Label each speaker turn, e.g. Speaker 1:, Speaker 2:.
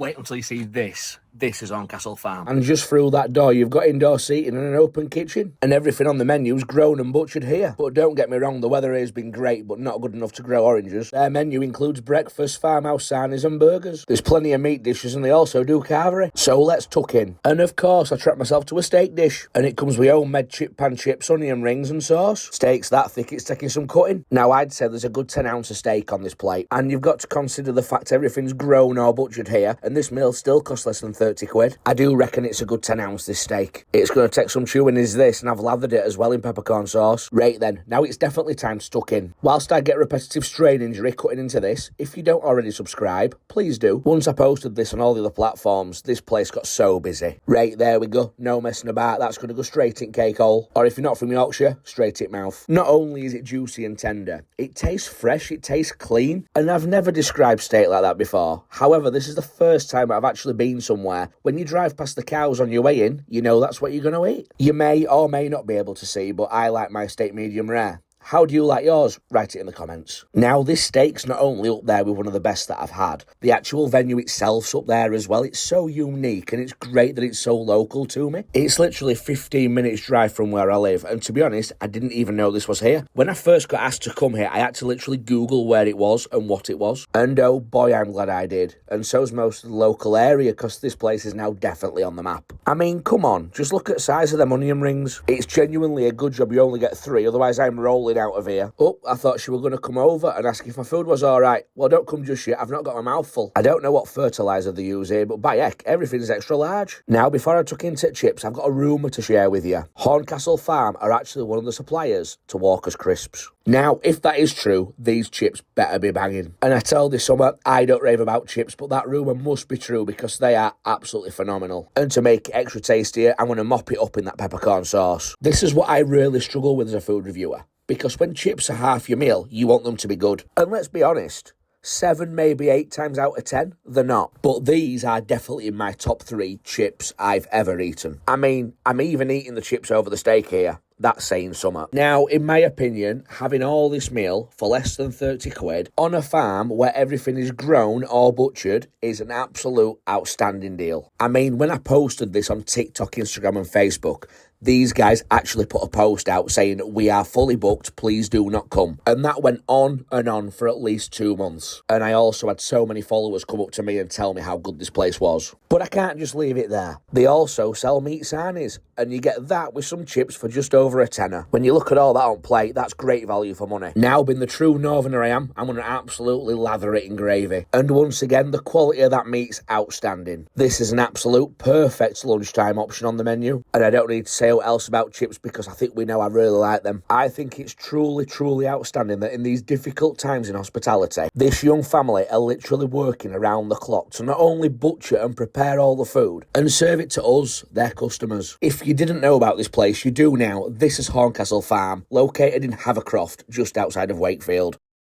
Speaker 1: Wait until you see this. This is Horncastle Farm.
Speaker 2: And just through that door, you've got indoor seating and an open kitchen. And everything on the menu's grown and butchered here. But don't get me wrong, the weather here has been great, but not good enough to grow oranges. Their menu includes breakfast, farmhouse sarnies and burgers. There's plenty of meat dishes and they also do carvery. So let's tuck in. And of course, I treat myself to a steak dish. And it comes with homemade chip pan chips, onion rings and sauce. Steak's that thick, it's taking some cutting. Now, I'd say there's a good 10 ounce of steak on this plate. And you've got to consider the fact everything's grown or butchered here. And this meal still costs less than 30 quid. I do reckon it's a good 10 ounce, this steak. It's going to take some chewing is this, and I've lathered it as well in peppercorn sauce. Right then, now it's definitely time to tuck in. Whilst I get repetitive strain injury cutting into this, if you don't already subscribe, please do. Once I posted this on all the other platforms, this place got so busy. Right, there we go. No messing about. That's going to go straight in cake hole. Or if you're not from Yorkshire, straight in mouth. Not only is it juicy and tender, it tastes fresh, it tastes clean. And I've never described steak like that before. However, this is the first time I've actually been somewhere. When you drive past the cows on your way in, you know that's what you're going to eat. You may or may not be able to see, but I like my steak medium rare. How do you like yours? Write it in the comments. Now, this steak's not only up there with one of the best that I've had, the actual venue itself's up there as well. It's so unique and it's great that it's so local to me. It's literally 15 minutes drive from where I live, and to be honest, I didn't even know this was here. When I first got asked to come here, I had to literally Google where it was and what it was. And oh boy, I'm glad I did. And so's most of the local area, because this place is now definitely on the map. I mean, come on, just look at the size of them onion rings. It's genuinely a good job you only get 3, otherwise I'm rolling out of here. Oh, I thought she were going to come over and ask if my food was alright. Well, don't come just yet, I've not got my mouth full. I don't know what fertiliser they use here, but by heck, everything's extra large. Now, before I tuck into chips, I've got a rumour to share with you. Horncastle Farm are actually one of the suppliers to Walker's Crisps. Now, if that is true, these chips better be banging. And I tell this summer, I don't rave about chips, but that rumour must be true because they are absolutely phenomenal. And to make it extra tastier, I'm going to mop it up in that peppercorn sauce. This is what I really struggle with as a food reviewer. Because when chips are half your meal, you want them to be good. And let's be honest, 7, maybe 8 times out of 10, they're not. But these are definitely in my top 3 chips I've ever eaten. I mean, I'm even eating the chips over the steak here. That's saying something. Now, in my opinion, having all this meal for less than 30 quid on a farm where everything is grown or butchered is an absolute outstanding deal. I mean, when I posted this on TikTok, Instagram and Facebook, these guys actually put a post out saying, "We are fully booked, please do not come." And that went on and on for at least 2 months. And I also had so many followers come up to me and tell me how good this place was. But I can't just leave it there. They also sell meat sarnies, and you get that with some chips for just over a tenner. When you look at all that on plate, that's great value for money. Now, being the true northerner I am, I'm going to absolutely lather it in gravy. And once again, the quality of that meat's outstanding. This is an absolute perfect lunchtime option on the menu. And I don't need to say what else about chips because I think we know I really like them. I think it's truly, truly outstanding that in these difficult times in hospitality, this young family are literally working around the clock to not only butcher and prepare all the food and serve it to us, their customers. If you didn't know about this place, you do now. This is Horncastle Farm, located in Havercroft, just outside of Wakefield.